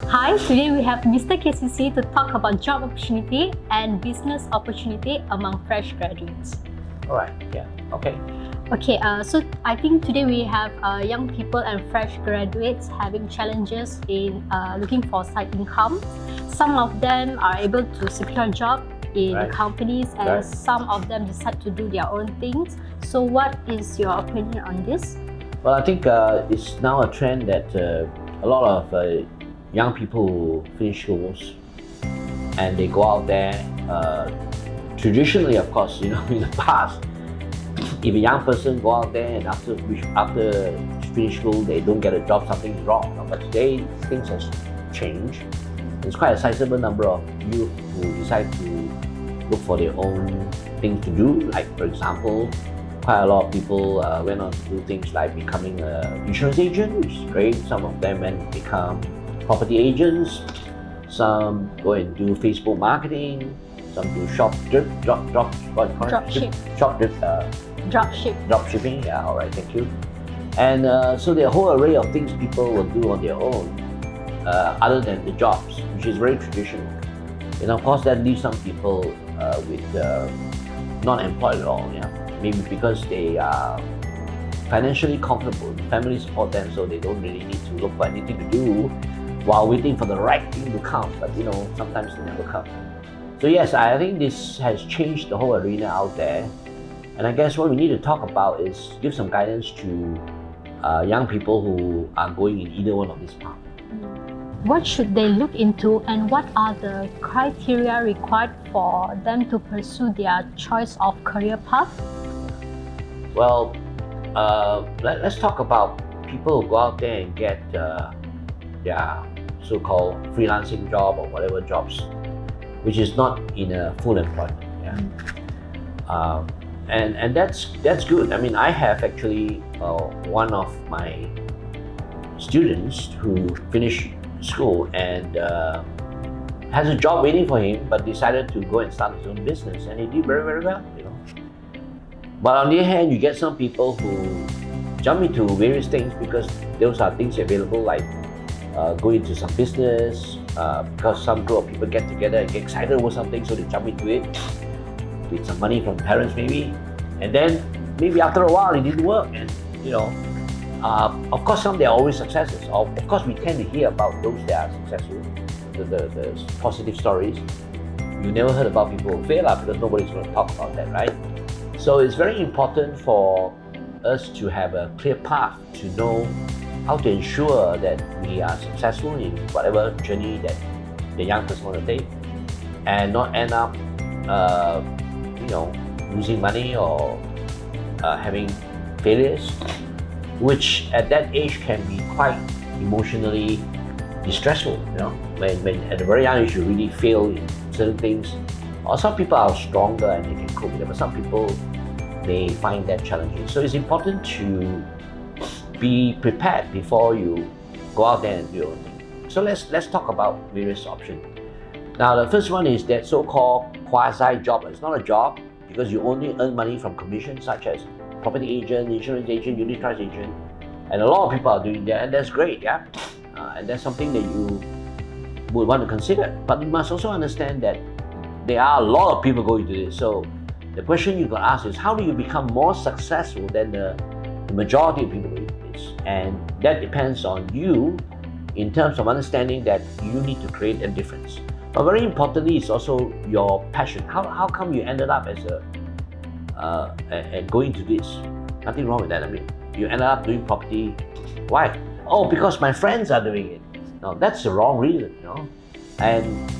Hi, today we have Mr. KCC to talk about job opportunity and business opportunity among fresh graduates. All right. Yeah. Okay. Okay, so I think today we have young people and fresh graduates having challenges in looking for side income. Some of them are able to secure a job in Right. companies, and Right. some of them decide to do their own things. So, what is your opinion on this? Well, I think it's now a trend that a lot of young people who finish schools and they go out there. Traditionally, of course, in the past, if a young person go out there and after finish school they don't get a job, something's wrong. But today things has changed. There's quite a sizable number of youth who decide to look for their own things to do. Like for example, quite a lot of people went on to do things like becoming an insurance agent, which is great. Some of them went to become property agents. Some go and do Facebook marketing. Some do drop shipping. Yeah, all right, thank you. And so there are a whole array of things people will do on their own, other than the jobs, which is very traditional. And of course, that leaves some people with not employed at all. Yeah, maybe because they are financially comfortable, family support them, so they don't really need to look for anything to do while waiting for the right thing to come. But sometimes they never come. So yes, I think this has changed the whole arena out there. And I guess what we need to talk about is give some guidance to young people who are going in either one of these paths. What should they look into, and what are the criteria required for them to pursue their choice of career path? Well, let's talk about people who go out there and get their so-called freelancing job or whatever jobs, which is not in a full employment. Yeah. And that's good. I mean, I have actually one of my students who finished school and has a job waiting for him, but decided to go and start his own business, and he did very, very well. But on the other hand, you get some people who jump into various things because those are things available, like go into some business because some group of people get together and get excited over something, so they jump into it with some money from parents maybe, and then maybe after a while it didn't work, and of course some there are always successes. Of course we tend to hear about those that are successful, the positive stories. You never heard about people who fail because nobody's going to talk about that, right? So it's very important for us to have a clear path to know how to ensure that we are successful in whatever journey that the young person want to take, and not end up losing money or having failures, which at that age can be quite emotionally distressful. When at a very young age you really fail in certain things, or some people are stronger and they can cope with it, but some people may find that challenging. So it's important to be prepared before you go out there and do your own thing. So let's talk about various options. Now the first one is that so-called quasi-job. It's not a job because you only earn money from commissions, such as property agent, insurance agent, unit trust agent, and a lot of people are doing that, and that's great, yeah. And that's something that you would want to consider. But you must also understand that there are a lot of people going to this. So the question you got to ask is, how do you become more successful than the majority of people doing this? And that depends on you in terms of understanding that you need to create a difference. But very importantly, it's also your passion. How come you ended up as and going to this? Nothing wrong with that. I mean, you ended up doing property. Why? Oh, because my friends are doing it. No, that's the wrong reason. And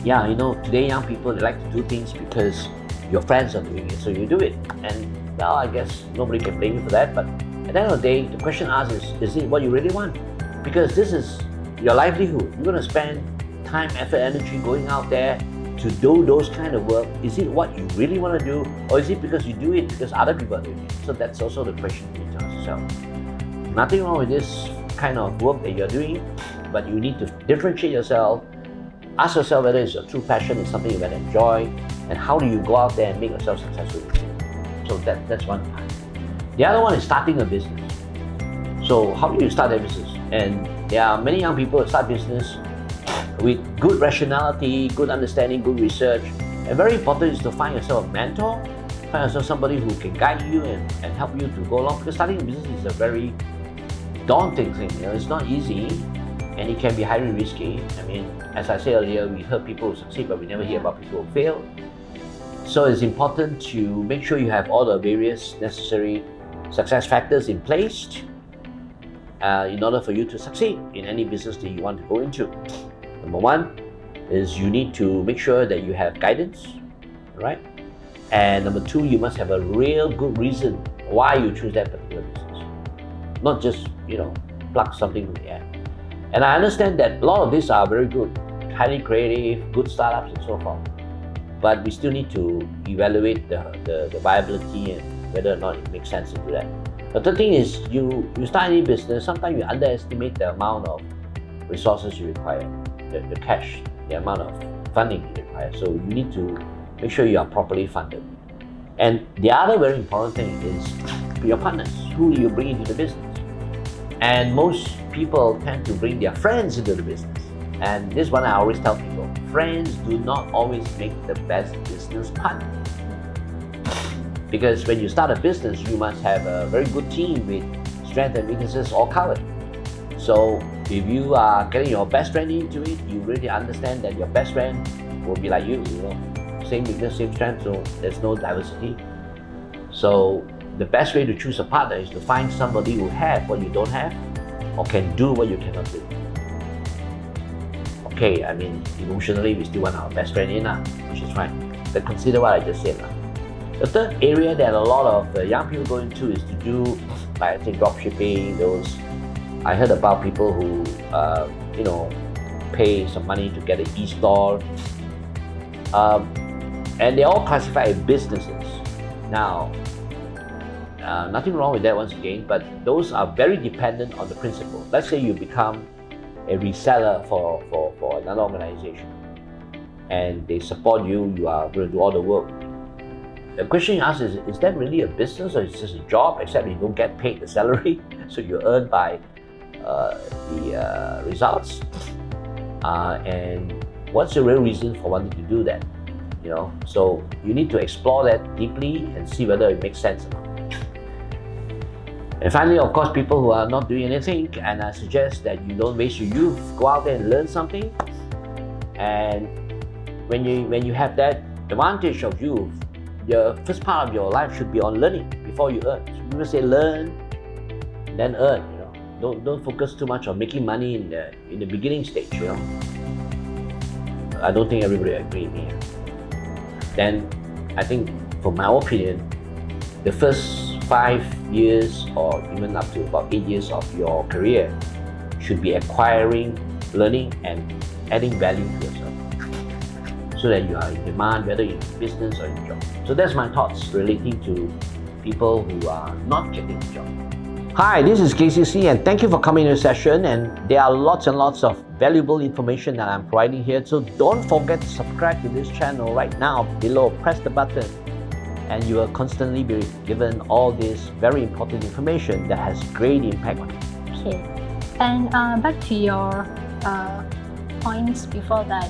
yeah, today young people, they like to do things because your friends are doing it, so you do it. And well, I guess nobody can blame you for that. But at the end of the day, the question asked is it what you really want? Because this is your livelihood. You're going to spend time, effort, energy going out there to do those kind of work. Is it what you really want to do, or is it because you do it because other people are doing it? So that's also the question you need to ask yourself. Nothing wrong with this kind of work that you're doing, but you need to differentiate yourself. Ask yourself whether it's your true passion, it's something you can enjoy, and how do you go out there and make yourself successful with it. So that's one part. The other one is starting a business. So how do you start a business? And There are many young people who start business with good rationality, good understanding, good research. And very important is to find yourself a mentor, find yourself somebody who can guide you and help you to go along. Because starting a business is a very daunting thing. It's not easy, and it can be highly risky. I mean, as I said earlier, we heard people who succeed, but we never hear about people who fail. So it's important to make sure you have all the various necessary success factors in place in order for you to succeed in any business that you want to go into. Number one is you need to make sure that you have guidance, right? And number two, you must have a real good reason why you choose that particular business. Not just, pluck something from the air. And I understand that a lot of these are very good, highly creative, good startups and so forth. But we still need to evaluate the viability and whether or not it makes sense to do that. The third thing is you start any business, sometimes you underestimate the amount of resources you require, the cash, the amount of funding you require. So you need to make sure you are properly funded. And the other very important thing is your partners. Who do you bring into the business? And most people tend to bring their friends into the business. And this is what I always tell people. Friends do not always make the best business partner. Because when you start a business, you must have a very good team with strengths and weaknesses all covered. So if you are getting your best friend into it, you really understand that your best friend will be like you, same weakness, same strength, so there's no diversity. So the best way to choose a partner is to find somebody who has what you don't have or can do what you cannot do. Okay, I mean, emotionally, we still want our best friend in, which is fine. But consider what I just said. The third area that a lot of young people go into is to do, like I think, dropshipping. I heard about people who, pay some money to get an e-store. And they all classify as businesses. Now, nothing wrong with that once again, but those are very dependent on the principle. Let's say you become a reseller for another organization and they support you, you are going to do all the work. The question you ask is that really a business or is it just a job, except you don't get paid the salary, so you earn by the results? And what's the real reason for wanting to do that? So you need to explore that deeply and see whether it makes sense or not. And finally, of course, people who are not doing anything, and I suggest that you don't waste your youth. Go out there and learn something. And when you have that advantage of youth, the first part of your life should be on learning before you earn. So people say learn, then earn. Don't focus too much on making money in the beginning stage. I don't think everybody agrees with me. Then I think, from my opinion, the first 5 years or even up to about 8 years of your career should be acquiring, learning, and adding value to yourself so that you are in demand, whether in business or in job. So that's my thoughts relating to people who are not getting a job. Hi, this is KCC and thank you for coming to the session, and there are lots and lots of valuable information that I'm providing here, so don't forget to subscribe to this channel right now below. Press the button and you will constantly be given all this very important information that has great impact on you. Okay, and back to your points before that,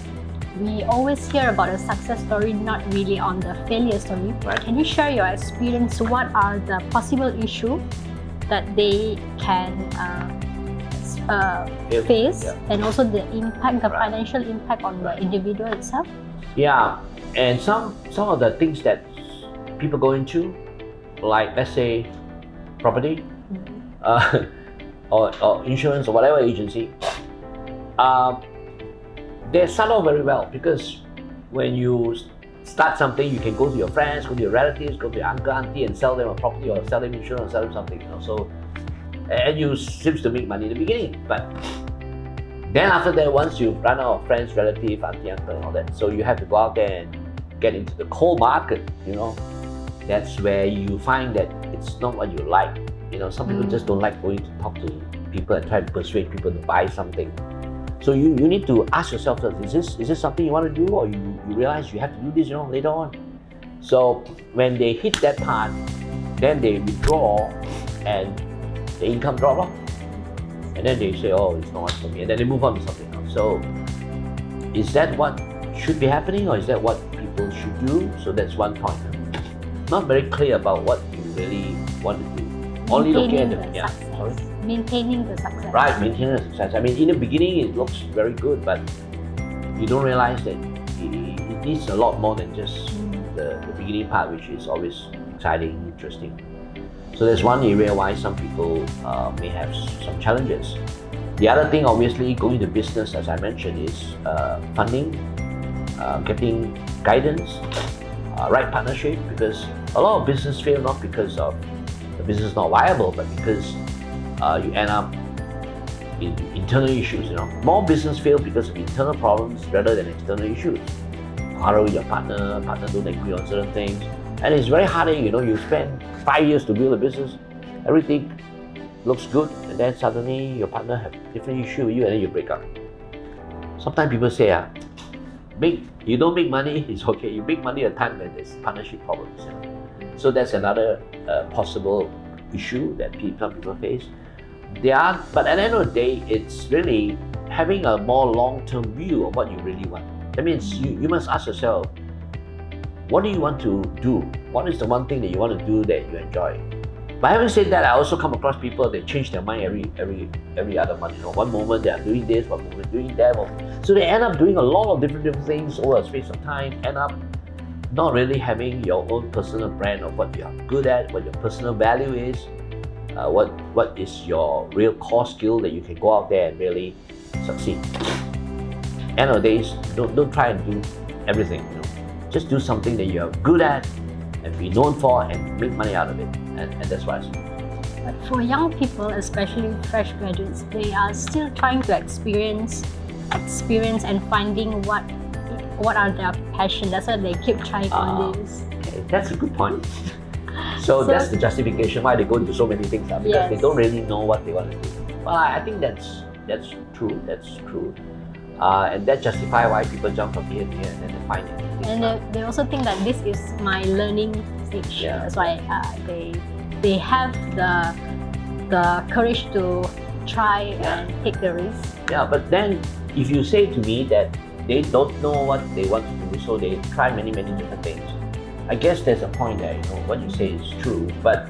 we always hear about a success story, not really on the failure story. Right. Can you share your experience? What are the possible issues that they can face, and also the impact, the financial impact on the individual itself? Yeah, and some of the things that people go into, like let's say property, or insurance or whatever agency, they start off very well, because when you start something, you can go to your friends, go to your relatives, go to your uncle, auntie and sell them a property or sell them insurance or sell them something, So, and you seems to make money in the beginning, but then after that, once you run out of friends, relatives, auntie, uncle and all that, so you have to go out there and get into the cold market, That's where you find that it's not what you like. Some people just don't like going to talk to people and try to persuade people to buy something. So you need to ask yourself, is this something you want to do, or you realize you have to do this, later on? So when they hit that part, then they withdraw and the income drop off. and then they say, oh, it's not for me, and then they move on to something else. So is that what should be happening, or is that what people should do? So that's one point. Not very clear about what you really want to do. Only looking at Maintaining the the success. Maintaining the success. right, maintaining the success. I mean, in the beginning it looks very good, but you don't realize that it needs a lot more than just the beginning part, which is always exciting, interesting. So there's one area why some people may have some challenges. The other thing, obviously, going to business, as I mentioned, is funding, getting guidance, right partnership, because a lot of business fail not because of the business not viable, but because you end up in internal issues. More business fail because of internal problems rather than external issues. Quarrel with your partner don't agree on certain things, and it's very hard. You spend 5 years to build a business, everything looks good, and then suddenly your partner have different issue with you, and then you break up. Sometimes people say, you don't make money, it's okay. You make money at a time when there's partnership problems. So that's another possible issue that some people face. But at the end of the day, it's really having a more long-term view of what you really want. That means you must ask yourself, what do you want to do? What is the one thing that you want to do that you enjoy? But having said that, I also come across people that change their mind every other month. One moment they are doing this, one moment doing that. So they end up doing a lot of different things over a space of time, end up not really having your own personal brand of what you are good at, what your personal value is, what is your real core skill that you can go out there and really succeed. End of the days, don't try and do everything. Just do something that you're good at and be known for and make money out of it. And that's what I say. But for young people, especially fresh graduates, they are still trying to experience and finding what are their passion. That's why they keep trying on this. Okay, that's a good point. So that's the justification why they go into so many things because they don't really know what they want to do. Well, I think that's true. That's true. And that justifies why people jump from here to here and then they find it. And they also think that this is my learning stage. Yeah. That's why they have the courage to try and take the risk. Yeah, but then if you say to me that they don't know what they want to do, so they try many different things, I guess there's a point there. What you say is true. But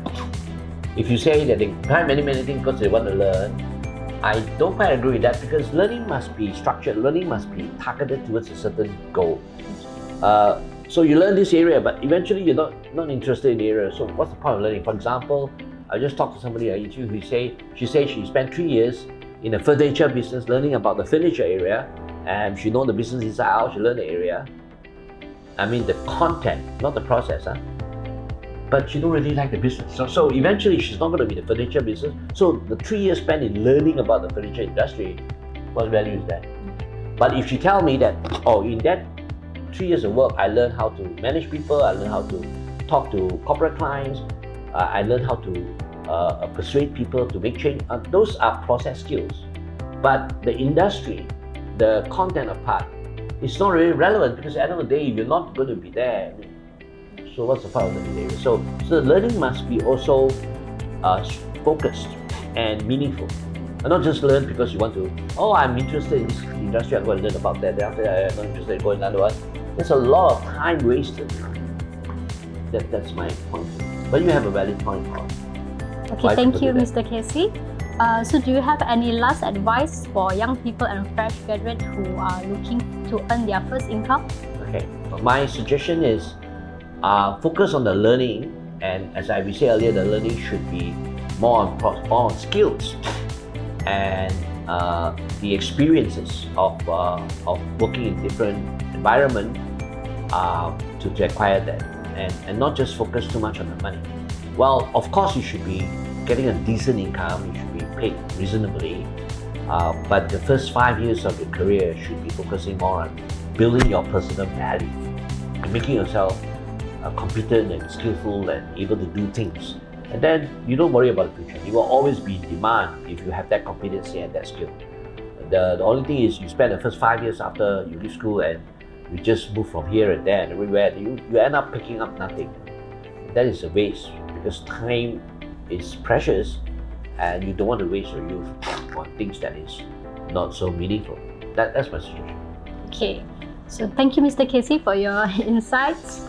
if you say that they try many things because they want to learn, I don't quite agree with that, because learning must be structured. Learning must be targeted towards a certain goal. So you learn this area, but eventually you're not interested in the area. So what's the point of learning? For example, I just talked to somebody at YouTube who she said she spent 3 years in a furniture business learning about the furniture area, and she knows the business inside out. She learned the area. I mean the content, not the process. But she don't really like the business. So eventually she's not going to be in the furniture business. So the 3 years spent in learning about the furniture industry, what value is that? But if she tell me that, in that 3 years of work, I learned how to manage people, I learned how to talk to corporate clients, I learned how to persuade people to make change. Those are process skills. But the industry, the content part, is not really relevant, because at the end of the day, if you're not going to be there, so what's the point of learning area? So the learning must be also focused and meaningful. And not just learn because you want to, I'm interested in this industry, I'm going to learn about that. Then after that, I'm not interested in going another one. There's a lot of time wasted. That's my point. But you have a valid point. Okay, thank you, Mr. Casey. So do you have any last advice for young people and fresh graduates who are looking to earn their first income? Okay, my suggestion is focus on the learning, and as we said earlier, the learning should be more on skills and the experiences of working in different environment to acquire that, and not just focus too much on the money. Well, of course you should be getting a decent income, you should be paid reasonably, but the first 5 years of your career should be focusing more on building your personal value and making yourself competent and skillful and able to do things. And then you don't worry about the future. You will always be in demand if you have that competency and that skill. The only thing is you spend the first 5 years after you leave school and you just move from here and there and everywhere, you end up picking up nothing. That is a waste, because time is precious and you don't want to waste your youth on things that is not so meaningful. That's my suggestion. Okay, so thank you, Mr. Casey, for your insights.